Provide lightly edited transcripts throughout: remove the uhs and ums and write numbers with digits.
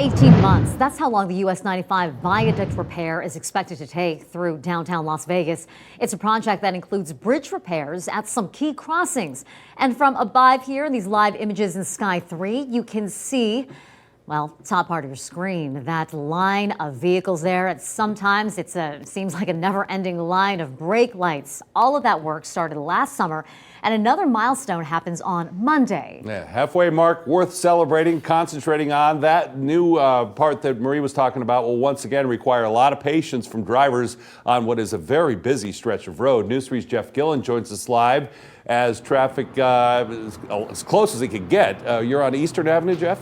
18 months. That's how long the US 95 viaduct repair is expected to take through downtown Las Vegas. It's a project that includes bridge repairs at some key crossings. And from above here, these live images in Sky 3, you can see, well, top part of your screen, that line of vehicles there. Sometimes it seems like a never-ending line of brake lights. All of that work started last summer, and another milestone happens on Monday. Yeah, halfway mark worth celebrating, concentrating on. That new part that Marie was talking about will once again require a lot of patience from drivers on what is a very busy stretch of road. News 3's Jeff Gillen joins us live as traffic is as close as it could get. You're on Eastern Avenue, Jeff?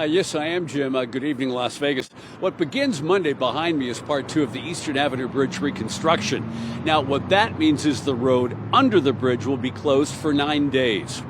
Yes, I am, Jim. Good evening, Las Vegas. What begins Monday behind me is part 2 of the Eastern Avenue Bridge reconstruction. Now, what that means is the road under the bridge will be closed for 9 days.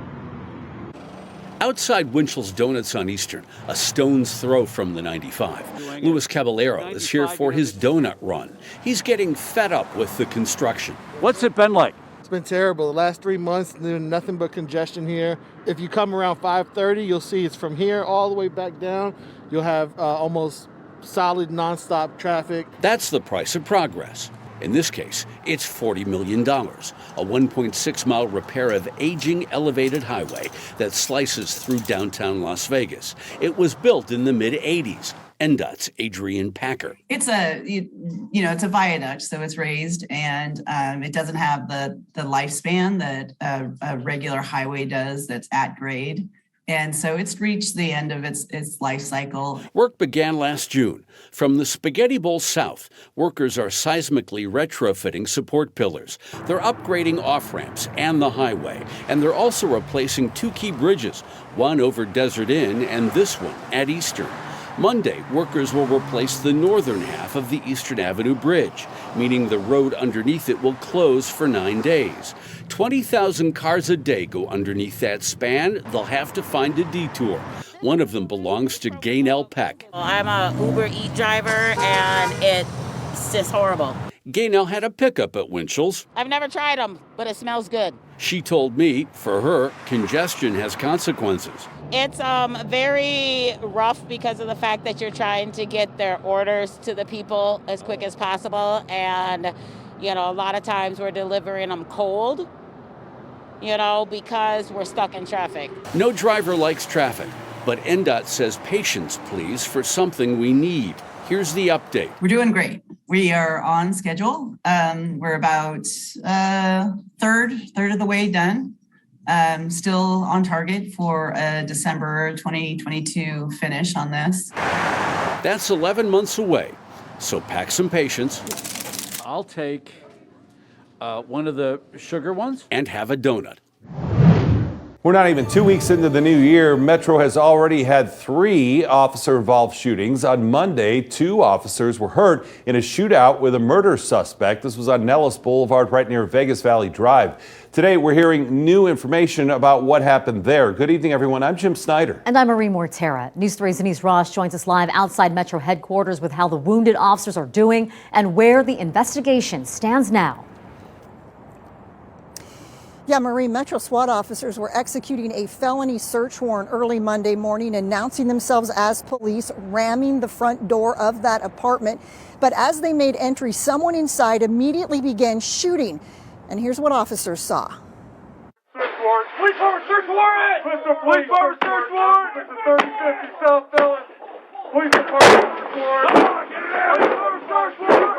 Outside Winchell's Donuts on Eastern, a stone's throw from the 95, Louis Caballero is here for his donut run. He's getting fed up with the construction. What's it been like? It's been terrible. The last 3 months, there's nothing but congestion here. If you come around 5:30, you'll see it's from here all the way back down. You'll have almost solid nonstop traffic. That's the price of progress. In this case, it's $40 million, a 1.6-mile repair of aging elevated highway that slices through downtown Las Vegas. It was built in the mid-'80s. NDOT's Adrian Packer. It's it's a viaduct, so it's raised, and it doesn't have the lifespan that a regular highway does that's at grade. And so it's reached the end of its life cycle. Work began last June. From the Spaghetti Bowl south, workers are seismically retrofitting support pillars. They're upgrading off-ramps and the highway, and they're also replacing 2 key bridges, one over Desert Inn and this one at Eastern. Monday, workers will replace the northern half of the Eastern Avenue Bridge, meaning the road underneath it will close for 9 days. 20,000 cars a day go underneath that span. They'll have to find a detour. One of them belongs to Gaynell Peck. I'm a Uber Eats driver, and it's just horrible. Gaynell had a pickup at Winchell's. I've never tried them, but it smells good. She told me, for her, congestion has consequences. It's very rough because of the fact that you're trying to get their orders to the people as quick as possible. And, a lot of times we're delivering them cold, because we're stuck in traffic. No driver likes traffic, but NDOT says patience, please, for something we need. Here's the update. We're doing great. We are on schedule. We're about third of the way done. Still on target for a December 2022 finish on this. That's 11 months away, so pack some patience. I'll take one of the sugar ones and have a donut. We're not even 2 weeks into the new year. Metro has already had 3 officer-involved shootings. On Monday, 2 officers were hurt in a shootout with a murder suspect. This was on Nellis Boulevard, right near Vegas Valley Drive. Today, we're hearing new information about what happened there. Good evening, everyone. I'm Jim Snyder. And I'm Marie Mortera. News 3's Denise Ross joins us live outside Metro headquarters with how the wounded officers are doing and where the investigation stands now. Yeah, Marie, Metro SWAT officers were executing a felony search warrant early Monday morning, announcing themselves as police, ramming the front door of that apartment. But as they made entry, someone inside immediately began shooting. And here's what officers saw. Search warrant. Police power search warrant! Police power search warrant! This is 3050 South Dulles. Police department search warrant. Get it out! Police power search warrant!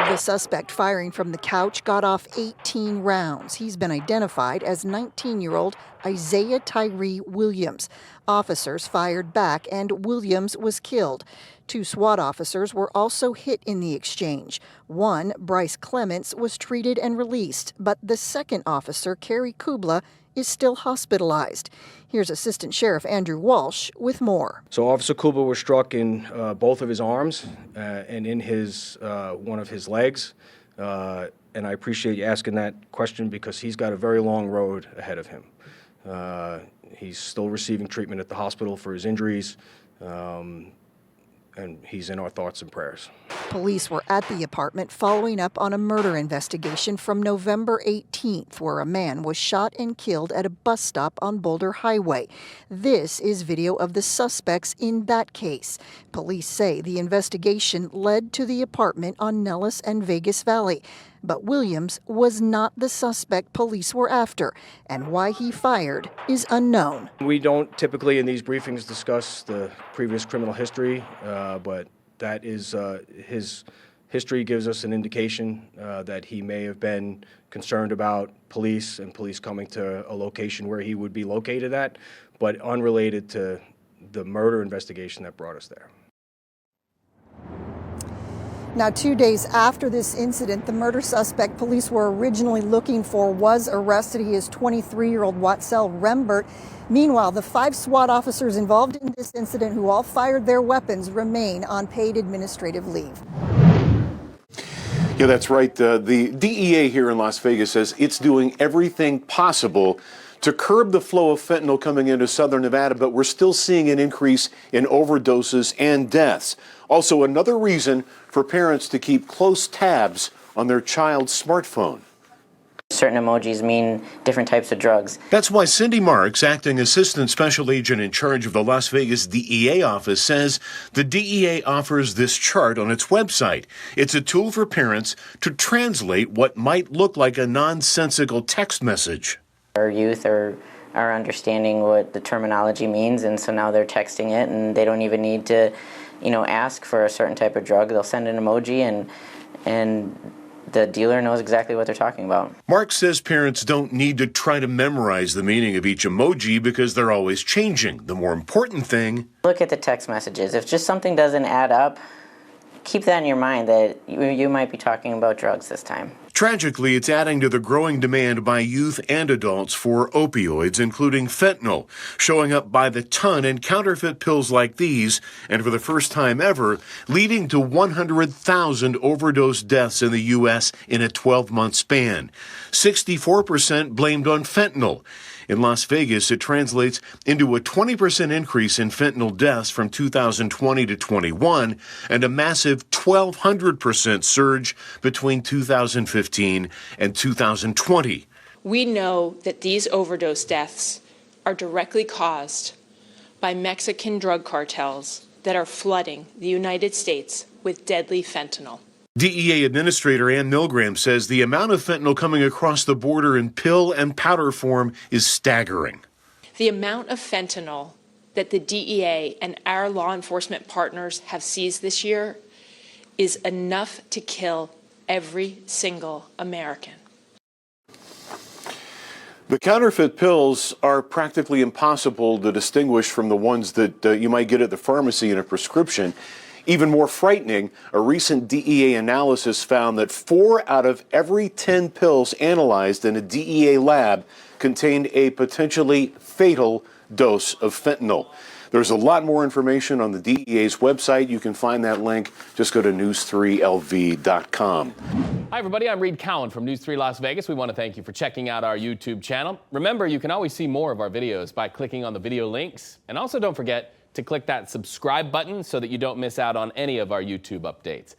The suspect firing from the couch got off 18 rounds. He's been identified as 19-year-old Isaiah Tyree Williams. Officers fired back and Williams was killed. 2 SWAT officers were also hit in the exchange. One, Bryce Clements, was treated and released, but the second officer, Kerry Kubla, is still hospitalized. Here's Assistant Sheriff Andrew Walsh with more. So Officer Kubla was struck in both of his arms and in his one of his legs. And I appreciate you asking that question because he's got a very long road ahead of him. He's still receiving treatment at the hospital for his injuries. and he's in our thoughts and prayers. Police were at the apartment following up on a murder investigation from November 18th, where a man was shot and killed at a bus stop on Boulder Highway. This is video of the suspects in that case. Police say the investigation led to the apartment on Nellis and Vegas Valley. But Williams was not the suspect police were after, and why he fired is unknown. We don't typically in these briefings discuss the previous criminal history, but that is his history gives us an indication that he may have been concerned about police and police coming to a location where he would be located at, but unrelated to the murder investigation that brought us there. Now, 2 days after this incident, the murder suspect police were originally looking for was arrested. He is 23-year-old Watzel Rembert. Meanwhile, the 5 SWAT officers involved in this incident who all fired their weapons remain on paid administrative leave. Yeah, that's right. The DEA here in Las Vegas says it's doing everything possible to curb the flow of fentanyl coming into southern Nevada, but we're still seeing an increase in overdoses and deaths. Also, another reason for parents to keep close tabs on their child's smartphone. Certain emojis mean different types of drugs. That's why Cindy Marks, acting assistant special agent in charge of the Las Vegas DEA office, says the DEA offers this chart on its website. It's a tool for parents to translate what might look like a nonsensical text message. Our youth are understanding what the terminology means, and so now they're texting it, and they don't even need to, ask for a certain type of drug. They'll send an emoji, and the dealer knows exactly what they're talking about. Mark says parents don't need to try to memorize the meaning of each emoji because they're always changing. The more important thing, look at the text messages. If just something doesn't add up, keep that in your mind that you might be talking about drugs this time. Tragically, it's adding to the growing demand by youth and adults for opioids, including fentanyl, showing up by the ton in counterfeit pills like these, and for the first time ever, leading to 100,000 overdose deaths in the U.S. in a 12-month span. 64% blamed on fentanyl. In Las Vegas, it translates into a 20% increase in fentanyl deaths from 2020 to 21 and a massive 1,200% surge between 2015 and 2020. We know that these overdose deaths are directly caused by Mexican drug cartels that are flooding the United States with deadly fentanyl. DEA Administrator Ann Milgram says the amount of fentanyl coming across the border in pill and powder form is staggering. The amount of fentanyl that the DEA and our law enforcement partners have seized this year is enough to kill every single American. The counterfeit pills are practically impossible to distinguish from the ones that you might get at the pharmacy in a prescription. Even more frightening, a recent DEA analysis found that 4 out of every 10 pills analyzed in a DEA lab contained a potentially fatal dose of fentanyl. There's a lot more information on the DEA's website. You can find that link. Just go to news3lv.com. Hi, everybody. I'm Reed Cowan from News 3 Las Vegas. We want to thank you for checking out our YouTube channel. Remember, you can always see more of our videos by clicking on the video links. And also don't forget to click that subscribe button so that you don't miss out on any of our YouTube updates.